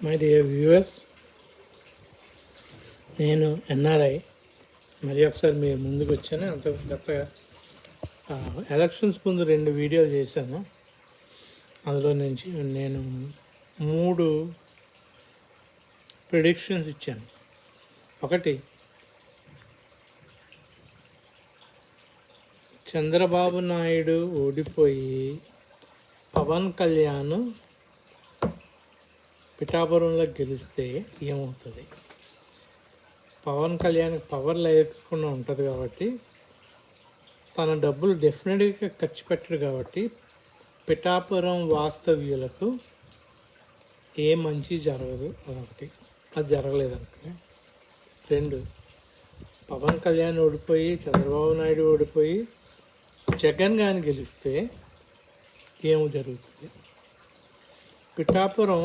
My dear viewers, నేను NRI మరి ఒకసారి మీ ముందుకు వచ్చాను. అంత గత ఎలక్షన్స్ ముందు 2 వీడియోలు చేశాను. అందులో నుంచి నేను 3 ప్రిడిక్షన్స్ ఇచ్చాను. ఒకటి, చంద్రబాబు నాయుడు ఓడిపోయి పవన్ కళ్యాణ్ పిఠాపురంలో గెలిస్తే ఏమవుతుంది. పవన్ కళ్యాణ్కి పవర్ లేకుండా ఉంటుంది కాబట్టి తన డబ్బులు డెఫినెట్గా ఖర్చు పెట్టరు కాబట్టి పిఠాపురం వాస్తవ్యులకు ఏ మంచి జరగదు. అదొకటి, అది జరగలేదనుకో. 2, పవన్ కళ్యాణ్ ఓడిపోయి చంద్రబాబు నాయుడు ఓడిపోయి జగన్ గాని గెలిస్తే ఏమి జరుగుతుంది. పిఠాపురం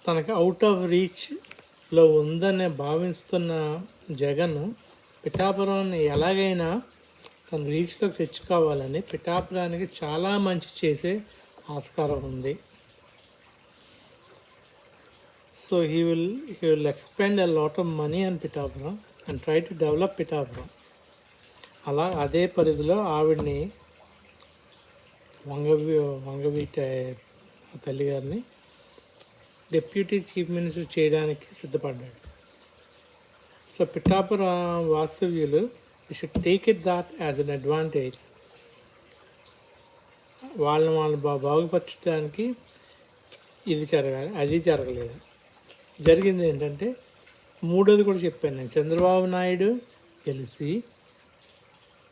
తనకి అవుట్ ఆఫ్ రీచ్లో ఉందని భావిస్తున్న జగన్ పిఠాపురాన్ని ఎలాగైనా తన రీచ్లోకి తెచ్చుకోవాలని పిఠాపురానికి చాలా మంచి చేసే ఆస్కారం ఉంది. So he will expend a lot of money on Pithapuram and try to develop Pithapuram. అదే పరిధిలో ఆవిడ్ని వంగవీట తల్లి గారిని డిప్యూటీ చీఫ్ మినిస్టర్ చేయడానికి సిద్ధపడ్డాడు. సో పిఠాపుర వాస్తవ్యులు should take it that as an advantage. వాళ్ళని బాగుపరచడానికి ఇది జరగాలి, అది జరగలేదు. జరిగింది ఏంటంటే, 3వది కూడా చెప్పాను నేను. చంద్రబాబు నాయుడు గెలిచి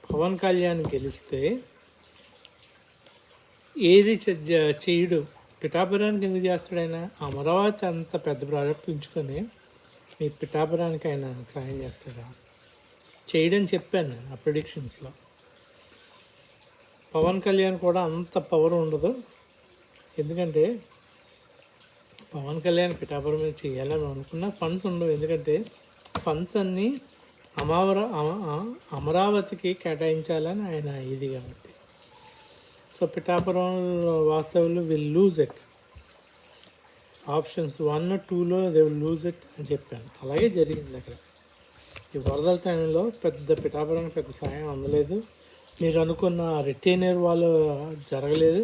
పవన్ కళ్యాణ్ గెలిస్తే ఏది చేయడు. పిఠాపురానికి ఎందుకు చేస్తాడు ఆయన? అమరావతి అంత పెద్ద ప్రాజెక్ట్ ఉంచుకొని మీ పిఠాపురానికి ఆయన సాయం చేస్తాడా? చేయడని చెప్పాను ఆ ప్రిడిక్షన్స్లో. పవన్ కళ్యాణ్ కూడా అంత పవర్ ఉండదు. ఎందుకంటే పవన్ కళ్యాణ్ పిఠాపురం మీద చేయాలని అనుకున్న ఫండ్స్ ఉండవు. ఎందుకంటే ఫండ్స్ అన్నీ అమరావతికి కేటాయించాలని ఆయన ఇది కాబట్టి. సో పిఠాపురం వాస్తవులు విల్ లూజ్ ఇట్. ఆప్షన్స్ 1, 2లో దే విల్ లూజ్ ఇట్ అని చెప్పాను. అలాగే జరిగింది. అక్కడ ఈ వరదల టైంలో పిఠాపురానికి పెద్ద సాయం అందలేదు. మీరు అనుకున్న రిటైనర్ వాళ్ళు జరగలేదు.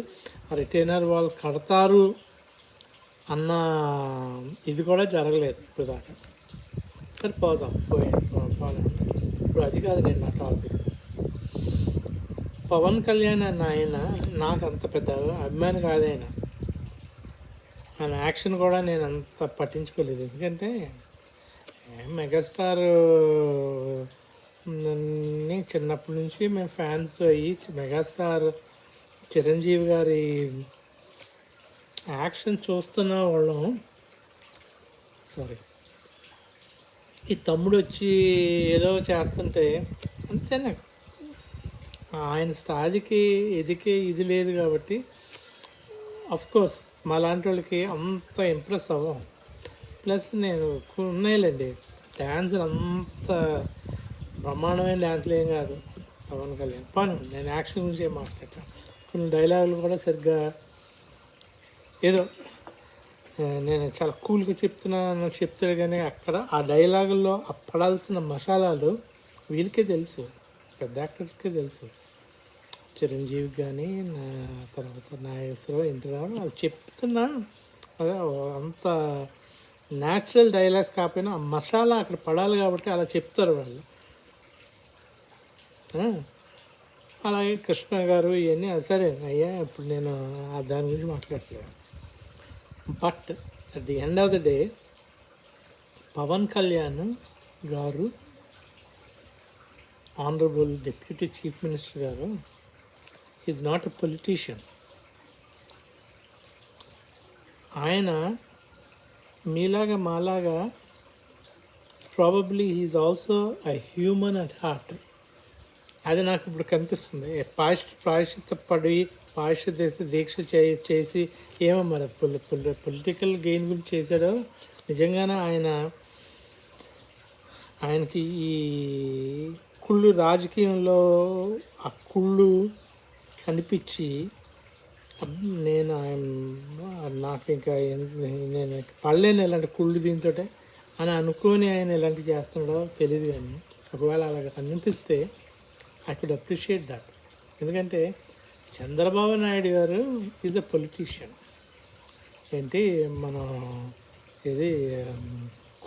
ఆ రిటైనర్ వాళ్ళు కడతారు అన్న ఇది కూడా జరగలేదు ఇప్పుడు దాకా. సరే పోదాం, ఇప్పుడు అది కాదు నేను నా టాపిక్. పవన్ కళ్యాణ్ అన్న ఆయన నాకు అంత పెద్ద అభిమాని కాదు. ఆయన యాక్షన్ కూడా నేను అంత పట్టించుకోలేదు. ఎందుకంటే మెగాస్టార్ చిన్నప్పటి నుంచి మేము ఫ్యాన్స్ అయ్యి మెగాస్టార్ చిరంజీవి గారి యాక్షన్ చూస్తున్న వాళ్ళం. ఈ తమ్ముడు వచ్చి ఏదో చేస్తుంటే అంతేనా, ఆయన స్థాయికి ఎదికే ఇది లేదు కాబట్టి అఫ్కోర్స్ మా లాంటి వాళ్ళకి అంత ఇంప్రెస్ అవ్వం. ప్లస్ నేను ఉన్నాయిలేండి డ్యాన్సులు, అంత బ్రహ్మాండమైన డ్యాన్సులు ఏం కాదు పవన్ కళ్యాణ్. నేను యాక్షన్ గురించి ఏం మాట్లాడతాను. కొన్ని డైలాగులు కూడా సరిగ్గా ఏదో నేను చాలా కూల్గా చెప్తాడు కానీ అక్కడ ఆ డైలాగుల్లో పడాల్సిన మసాలాలు వీళ్ళకే తెలుసు, పెద్ద యాక్టర్స్కే తెలుసు. చిరంజీవి కానీ తర్వాత నాగేశ్వరరావు, ఎన్టీఆర్ వాళ్ళు చెప్తున్నా అదే అంత న్యాచురల్ డైలాగ్స్ కాకపోయినా ఆ మసాలా అక్కడ పడాలి కాబట్టి అలా చెప్తారు వాళ్ళు. అలాగే కృష్ణ గారు ఇవన్నీ సరే అయ్యా, ఇప్పుడు నేను దాని గురించి మాట్లాడలేదు. But at the end of the day Pawan Kalyan garu, honourable deputy chief minister garu, is not a politician. ఆయన మీలాగా మాలాగా probably he is also a human at heart. అది నాకు ఇప్పుడు కనిపిస్తుంది. పాశ్చిత్య దీక్ష చేసి ఏమో మరి పొలిటికల్ గెయిన్ గురించి చేశాడో నిజంగానే ఆయనకి ఈ కుళ్ళు రాజకీయంలో ఆ కుళ్ళు కనిపించి నేను నాకు ఇంకా నేను పడలేను ఇలాంటి కుళ్ళు దీంతో అని అనుకొని ఆయన ఇలాంటివి చేస్తున్నాడో తెలియదు. కానీ ఒకవేళ అలాగ అనిపిస్తే ఐ కుడ్ అప్రిషియేట్ దట్. ఎందుకంటే చంద్రబాబు నాయుడు గారు ఈజ్ అ పొలిటీషియన్. ఏంటి మనం ఇది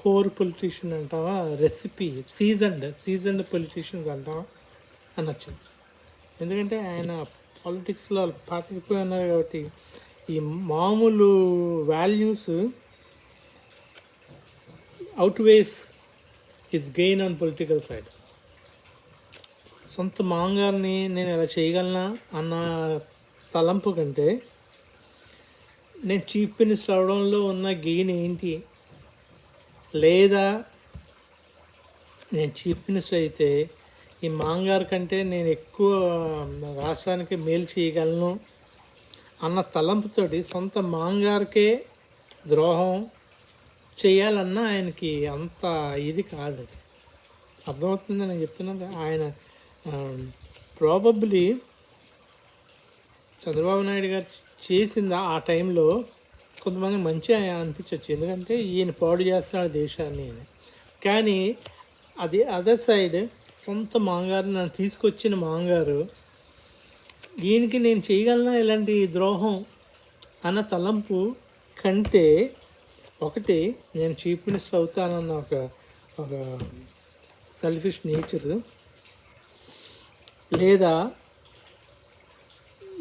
కోర్ పొలిటీషియన్ అంటావా, రెసిపీ సీజన్డ్ పొలిటీషియన్స్ అంటావా అనొచ్చు. ఎందుకంటే ఆయన పాలిటిక్స్లో పాతికిపోయి ఉన్నారు కాబట్టి ఈ మామూలు values outweighs his gain on political side. సొంత మాంగారిని నేను ఎలా చేయగలనా అన్న తలంపు కంటే నేను చీఫ్ మినిస్టర్ అవడంలో ఉన్న గెయిన్ ఏంటి, లేదా నేను చీఫ్ మినిస్టర్ అయితే ఈ మాంగారు కంటే నేను ఎక్కువ రాష్ట్రానికి మేలు చేయగలను అన్న తలంపుతోటి సొంత మాంగారికే ద్రోహం చేయాలన్న ఆయనకి అంత ఇది కాదు. అర్థమవుతుంది నేను చెప్తున్నాను. ఆయన ప్రాబబ్లీ చంద్రబాబు నాయుడు గారు చేసింది ఆ టైంలో కొంతమంది మంచి అనిపించవచ్చు, ఎందుకంటే ఈయన పాడు చేస్తున్నాడు దేశాన్ని. కానీ అది అదర్ సైడ్ సొంత మాంగారు నన్ను తీసుకొచ్చిన మాంగారు ఈయనకి నేను చేయగలనా ఇలాంటి ద్రోహం అన్న తలంపు కంటే ఒకటి నేను చీఫ్ మినిస్టర్ అవుతానన్న ఒక సెల్ఫిష్ నేచరు, లేదా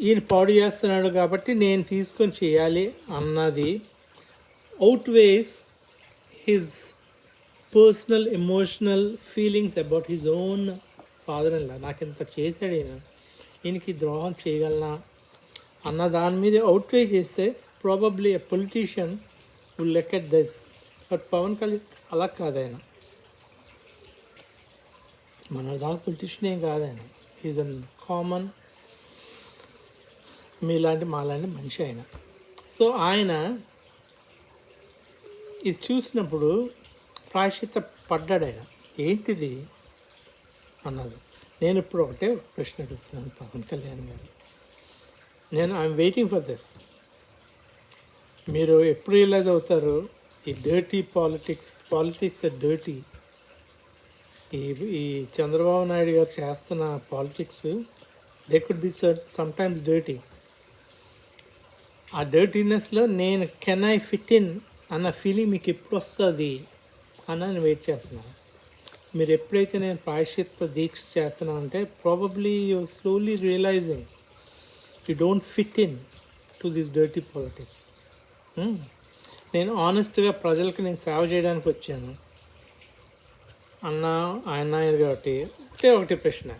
ఈయన పాడు చేస్తున్నాడు కాబట్టి నేను తీసుకొని చేయాలి అన్నది outweighs his personal emotional feelings about his own father in law. నాకు ఇంత చేశాడు ఈయనకి ద్రోహం చేయగలనా అన్న దాని మీద అవుట్వే చేస్తే probably a politician will look at this. But Pawan Kalyan అలా కాదు. ఆయన మన దాని పొలిటీషియన్ ఏం కాదు. ఆయన ఈజ్ అన్ కామన్ మీలాంటి మాలాంటి మనిషి ఆయన. సో ఆయన ఇది చూసినప్పుడు ప్రాయశ్చిత్త పడ్డాడు. ఆయన ఏంటిది అన్నది. నేను ఇప్పుడు ఒకటే ప్రశ్న అడుగుతున్నాను పవన్ కళ్యాణ్ గారు. I'm waiting for this. మీరు ఎప్పుడు రియలైజ్ అవుతారు ఈ డర్టీ పాలిటిక్స్ డర్టీ. ఈ చంద్రబాబు నాయుడు గారు చేస్తున్న politics they could be sometimes dirty. ఆ డర్టీనెస్లో నేను కెన్ ఐ ఫిట్ ఇన్ అన్న ఫీలింగ్ మీకు ఎప్పుడు వస్తుంది అన్న నేను వెయిట్ చేస్తున్నాను. మీరు ఎప్పుడైతే నేను ప్రాయశ్చిత్త దీక్ష చేస్తున్నానంటే probably you slowly realizing you don't fit in to this dirty politics. నేను ఆనెస్ట్గా ప్రజలకు నేను సేవ చేయడానికి వచ్చాను ఆయన కాబట్టి ఒకటే ప్రశ్న.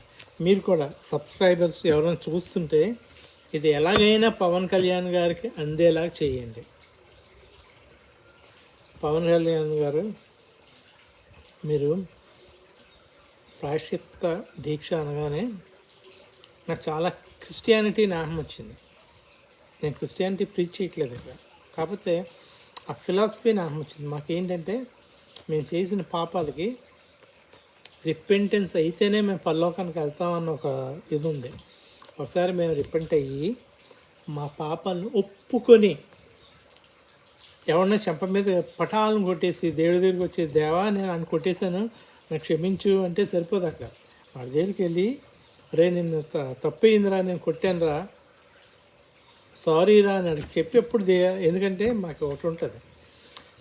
మీరు కూడా సబ్స్క్రైబర్స్ ఎవరైనా చూస్తుంటే ఇది ఎలాగైనా పవన్ కళ్యాణ్ గారికి అందేలా చేయండి. పవన్ కళ్యాణ్ గారు, మీరు ప్రాయశ్చిత్త దీక్ష అనగానే నాకు చాలా క్రిస్టియానిటీ నామం వచ్చింది. నేను క్రిస్టియానిటీ ప్రీచ్ చేయట్లేదు ఇక్కడ, కాకపోతే ఆ ఫిలాసఫీ నామం వచ్చింది. మాకేంటంటే మేము చేసిన పాపాలకి రిపెంటెన్స్ అయితేనే మేము పరలోకానికి వెళ్తామన్న ఒక ఇది ఉంది. ఒకసారి మేము రిపెంట్ అయ్యి మా పాపాలను ఒప్పుకొని ఎవరన్నా చెంప మీద పటాలను కొట్టేసి దేవుడి దగ్గరికి వచ్చి దేవా నేను ఆయన కొట్టేశాను నాకు క్షమించు అంటే సరిపోదు. అక్కడ వాడి దగ్గరికి వెళ్ళి రే నిన్ను తప్పయిందిరా నేను కొట్టానురా సారీ రా అని అడిగి చెప్పి ఎప్పుడు ఎందుకంటే మాకు ఒకటి ఉంటుంది,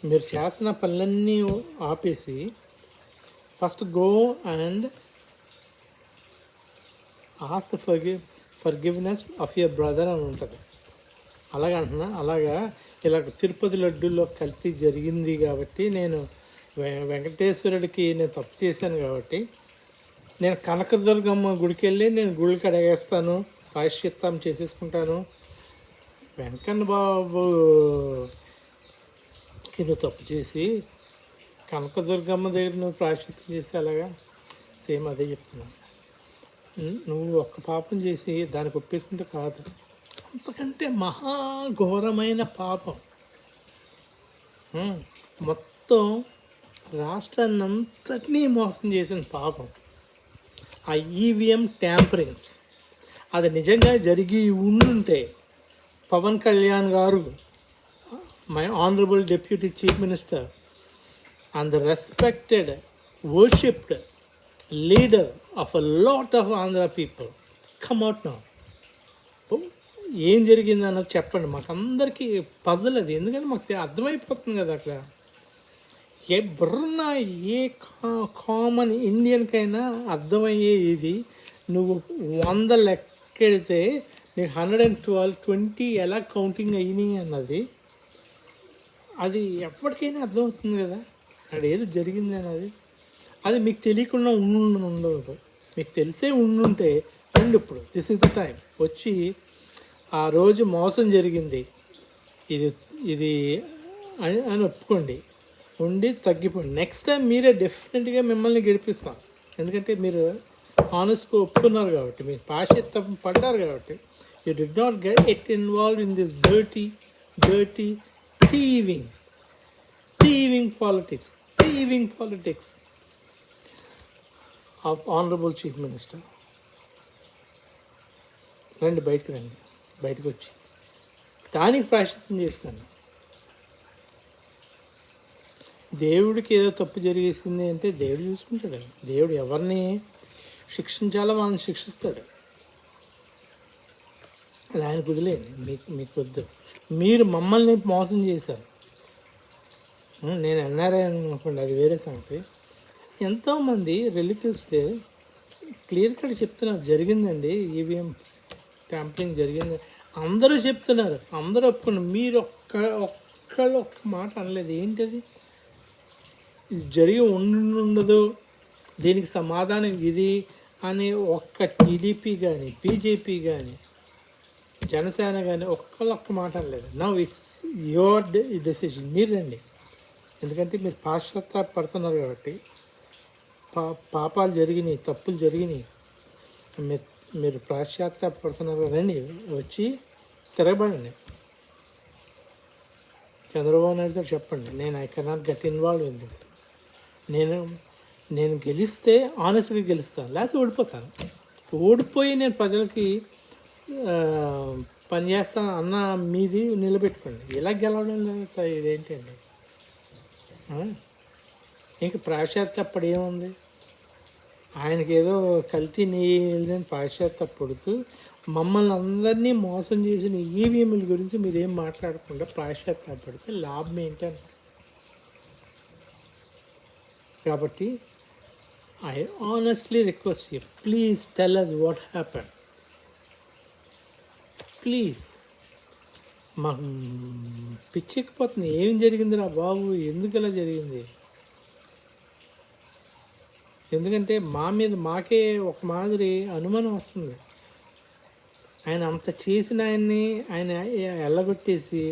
మీరు చేస్తున్న పనులన్నీ ఆపేసి first go and ask forgiveness of your brother అని ఉంటుంది. అలాగంటున్నా. అలాగా ఇలా తిరుపతి లడ్డూలో కల్తీ జరిగింది కాబట్టి నేను వెంకటేశ్వరుడికి నేను తప్పు చేశాను కాబట్టి నేను కనకదుర్గమ్మ గుడికి వెళ్ళి నేను గుళ్ళు కడిగేస్తాను, ప్రాయశ్చిత్తం చేసేసుకుంటాను. వెంకన్న బాబుకి నువ్వు తప్పు చేసి కనకదుర్గమ్మ దగ్గర నువ్వు ప్రాయశ్చిత్తం చేస్తే అలాగా సేమ్ అదే చెప్తున్నాను. నువ్వు ఒక్క పాపం చేసి దానికి ఒప్పేసుకుంటే కాదు, అంతకంటే మహాఘోరమైన పాపం. మొత్తం రాష్ట్రాన్ని అంతటినీ మోసం చేసిన పాపం ఆ ఈవీఎం ట్యాంపరింగ్స్. అది నిజంగా జరిగి ఉండుంటే పవన్ కళ్యాణ్ గారు, my honorable deputy chief minister and the respected, worshipped leader of a lot of Andhra people, come out now. ఏం జరిగింది అన్నది చెప్పండి. మాకు అందరికీ పజల్ అది, ఎందుకంటే మాకు అర్థమైపోతుంది కదా అక్కడ. ఏ బుర్రన ఏ కామన్ ఇండియన్కైనా అర్థమయ్యే ఇది. నువ్వు 100 లెక్కెడితే నీకు 112, 20 ఎలా కౌంటింగ్ అయినాయి అన్నది అది ఎప్పటికైనా అర్థమవుతుంది కదా అక్కడ ఏదో జరిగింది అన్నది. అది మీకు తెలియకుండా ఉండదు. మీకు తెలిసే ఉండుంటే రండి, ఇప్పుడు దిస్ ఇస్ ద టైం. వచ్చి ఆ రోజు మోసం జరిగింది ఇది అని ఒప్పుకోండి, ఉండి తగ్గిపోండి. నెక్స్ట్ టైం మీరే డెఫినెట్గా మిమ్మల్ని గెలిపిస్తాం. ఎందుకంటే మీరు ఆనెస్ట్గా ఒప్పుకున్నారు కాబట్టి, మీరు పాశ్చాత్యం పడ్డారు కాబట్టి. You did not get involve in this dirty thieving politics of honorable chief minister. రండి, బయటకు వచ్చి దానికి ప్రాయశ్చిత్తం చేసుకోండి. దేవుడికి ఏదో తప్పు జరిగేసింది అంటే దేవుడు చూసుకుంటాడు. దేవుడు ఎవరిని శిక్షించాలో వాళ్ళని శిక్షిస్తాడు. అది ఆయన కుదిలేండి, మీకు వద్దు. మీరు మమ్మల్ని మోసం చేశారు. నేను ఎన్ఆర్ఐ అనుకోండి, అది వేరే సంగతి. ఎంతోమంది రిలేటివ్స్కి క్లియర్ కట్ చెప్తున్నారు, జరిగిందండి, ఈవీఎం ట్యాంపరింగ్ జరిగింది. అందరూ చెప్తున్నారు, అందరూ ఒప్పుకున్నారు. మీరు ఒక్క మాట అనలేదు. ఏంటది? ఇది జరిగి ఉండదు, దీనికి సమాధానం ఇది అని ఒక్క టీడీపీ కానీ, బీజేపీ కానీ, జనసేన కానీ ఒక్క మాట అనలేదు. Now it's your decision. మీరు రండి, ఎందుకంటే మీరు పడుతున్నారు కాబట్టి. పాపాలు జరిగినాయి, తప్పులు జరిగినాయి, మీరు పడుతున్నారు. రండి, వచ్చి తిరగబడండి. చంద్రబాబు నాయుడుతో చెప్పండి, I cannot get involve in this. నేను గెలిస్తే ఆనెస్ట్గా గెలుస్తాను, లేకపోతే ఓడిపోతాను. ఓడిపోయి నేను ప్రజలకి పనిచేస్తాను అన్న మీది నిలబెట్టుకోండి. ఇలా గెలవడం లేదు, ఇదేంటండి? ఇంక ప్రాశ్చాత్యపడి ఏముంది? ఆయనకి ఏదో కల్తీ నీళ్ళని ప్రాశ్చాత్యపడుతూ మమ్మల్ని అందరినీ మోసం చేసిన ఈవీఎంల గురించి మీరేం మాట్లాడకుండా ప్రాశ్చాత్యపడితే లాభం ఏంటని. కాబట్టి I honestly request you, please tell us what happen. Please. మాకు పిచ్చెక్కిపోతుంది. ఏం జరిగిందిరా బాబు, ఎందుకు ఇలా జరిగింది? ఎందుకంటే మాకే ఒక మాదిరి అనుమానం వస్తుంది. ఆయన అంత చేసిన ఆయన ఎల్లగొట్టేసి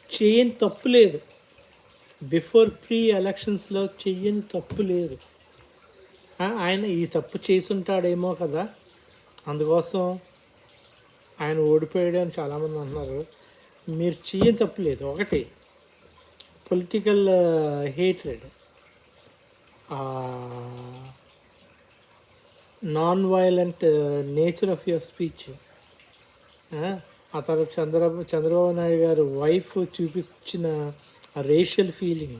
చేయని తప్పు లేదు. బిఫోర్ ప్రీ ఎలక్షన్స్లో చెయ్యని తప్పు లేదు. ఆయన ఈ తప్పు చేసుంటాడేమో కదా, అందుకోసం ఆయన ఓడిపోయాడు అని చాలామంది అంటున్నారు. మీరు చెయ్యని తప్పు లేదు. ఒకటి, political hatred, non violent nature of your speech. ఆ తర్వాత చంద్రబాబు నాయుడు గారు వైఫ్ చూపించిన రేషియల్ ఫీలింగ్,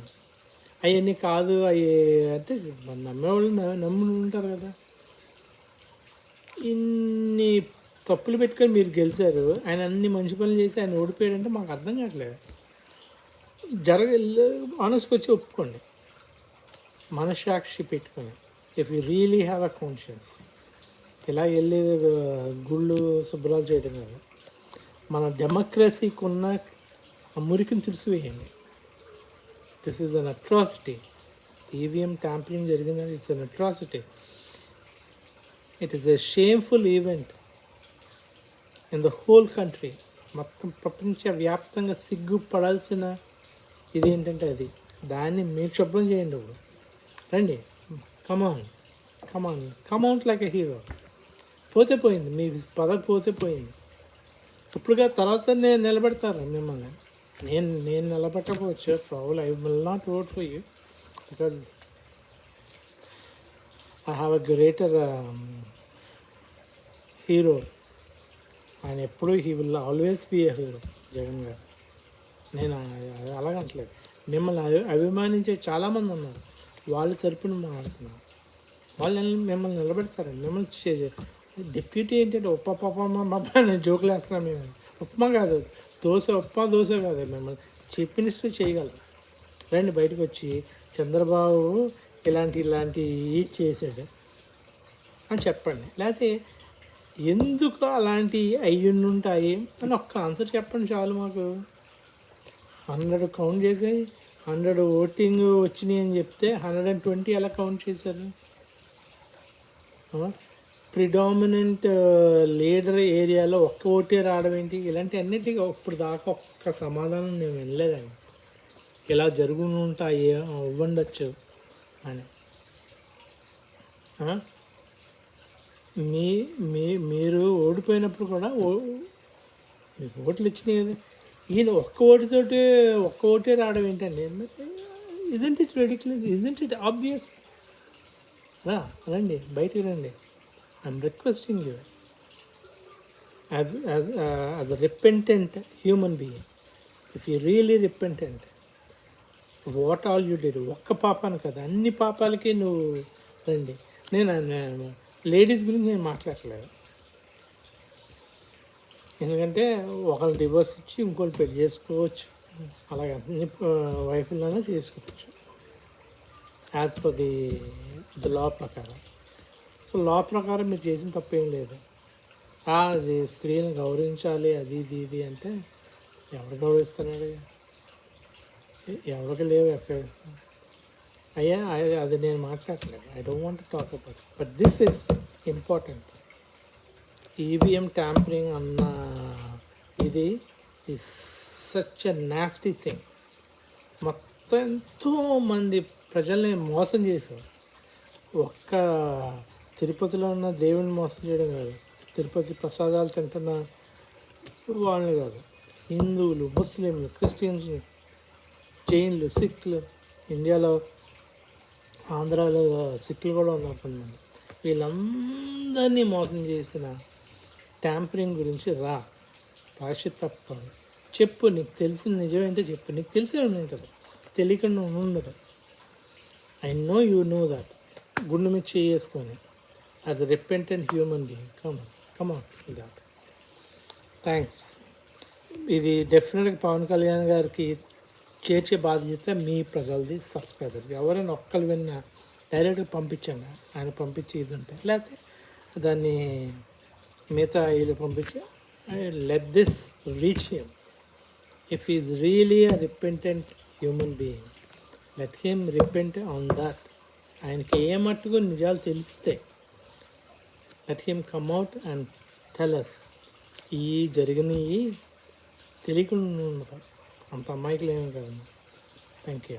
అవన్నీ కాదు. అవి అంటే నమ్మేవాళ్ళు నమ్మి ఉంటారు కదా. ఇన్ని తప్పులు పెట్టుకొని మీరు గెలిచారు. ఆయన అన్ని మంచి పనులు చేసి ఆయన ఓడిపోయాడంటే మాకు అర్థం కావట్లేదు. ఆనెస్ట్గా వచ్చి ఒప్పుకోండి, మనసాక్షి పెట్టుకొని. If you really have a conscience. ఇలా వెళ్ళి గుళ్ళు శుభ్రాలు చేయడం కాదు. మన డెమోక్రసీకి ఉన్న ఆ మురికిని తుడిసివేయండి. This is an atrocity. EVM tampering జరిగిందని it's an atrocity. It is a shameful event in the whole country. మొత్తం ప్రపంచవ్యాప్తంగా సిగ్గుపడాల్సిన ఇది ఏంటంటే అది. దాన్ని మీరు శుభ్రం చేయండి. ఇప్పుడు రండి, కమాన్ లైక్ ఎ హీరో. పోతే పోయింది, మీ పదవి పోతే పోయింది. ఇప్పుడుగా తర్వాత నేను నిలబెడతారు మిమ్మల్ని. నేను నిలబెట్టకపోవచ్చు. Problem I will not vote for you because I have a greater hero. ఆయన ఎప్పుడు he will always be a hero. Jagan garu. నేను అలాగంటలేదు. మిమ్మల్ని అభిమానించే చాలామంది ఉన్నారు. వాళ్ళ తరపున మాట్లాడుతున్నాను. వాళ్ళు మిమ్మల్ని నిలబెడతారండి. మిమ్మల్ని డిప్యూటీ ఏంటంటే ఉప్మా పాప నేను జోకులు వేస్తున్నాను. మేము ఉప్మా కాదు, ఉప్మా దోశ కాదు, మిమ్మల్ని చీఫ్ మినిస్టర్ చేయగలరు. రండి బయటకు వచ్చి చంద్రబాబు ఇలాంటి చేశాడు అని చెప్పండి. లేకపోతే ఎందుకు అలాంటివి అయ్యుంటాయి అని ఒక్క ఆన్సర్ చెప్పండి చాలు. మాకు 100 కౌంట్ చేసి 100 ఓటింగ్ వచ్చినాయి అని చెప్తే 120 ఎలా కౌంట్ చేశారు? ప్రిడామినెంట్ లీడర్ ఏరియాలో ఒక్క ఓటే రావడం ఏంటి? ఇలాంటి అన్నిటికీ ఇప్పుడు దాకా ఒక్క సమాధానం నేను వినలేదండి. ఇలా జరుగుతుంటాయి అవ్వండొచ్చు అని. మీరు ఓడిపోయినప్పుడు కూడా మీకు ఓట్లు వచ్చినాయి కదా, ఈయన ఒక్క ఓటే రావడం ఏంటండి? Isn't it ridiculous? Isn't it obvious? రండి బయటికి రండి. I'm requesting you as a repentant human being, if you really repentant, what all you did. ఒక్క పాపాను కదా, అన్ని పాపాలకి నువ్వు రండి. నేను లేడీస్ గురించి నేను మాట్లాడలేదు. ఎందుకంటే ఒకళ్ళు డివోర్స్ ఇచ్చి ఇంకోళ్ళు పెళ్లి చేసుకోవచ్చు, అలాగే అన్ని వైఫ్లోనే చేసుకోవచ్చు యాజ్ పర్ ది లా ప్రకారం. సో లా ప్రకారం మీరు చేసిన తప్పేం లేదు. అది స్త్రీని గౌరవించాలి అది ఇది అంటే ఎవరు గౌరవిస్తున్నాడు? ఎవరికి లేవు అఫేర్స్ అయ్యా. అది నేను మాట్లాడలేదు. I don't want to talk about. But this is important. EVM tampering అన్న ఇది is such a nasty thing. మొత్తం ఎంతోమంది ప్రజల్ని మోసం చేశారు. ఒక్క తిరుపతిలో ఉన్న దేవుని మోసం చేయడం కాదు, తిరుపతి ప్రసాదాలు తింటున్న వాళ్ళని కాదు, హిందువులు, ముస్లింలు, క్రిస్టియన్స్, జైన్లు, సిఖ్లు, ఇండియాలో ఆంధ్రాలో సిఖ్లు కూడా ఉన్నారు కొంతమంది. వీళ్ళందరినీ మోసం చేసిన ట్యాంపరింగ్ గురించి రాసి తప్ప చెప్పు. నీకు తెలిసిన నిజమేంటో చెప్పు. నీకు తెలిసే ఉంటుంది, తెలియకుండా ఉండదు. I know you know that. గుండె మీద చేసుకొని as a repentant human being come on that. Thanks. ఇది డెఫినెట్గా పవన్ కళ్యాణ్ గారికి చేర్చే బాధ్యత మీ ప్రజలది, సబ్స్క్రైబర్స్. ఎవరైనా ఒక్కరు విన్నా డైరెక్ట్గా పంపించండి. ఆయన పంపించి ఇది ఉంటాయి, లేకపోతే దాన్ని మిగతా వీళ్ళు పంపించి let this reach him. If is really a repentant human being, let him repent on that. ఆయనకి ఏ మట్టుకు నిజాలు తెలిస్తే let him come out and tell us ఈ జరిగినవి తెలియకుండా ఉండదు. అంత అమాయకులు ఏమీ కాదు. Thank you.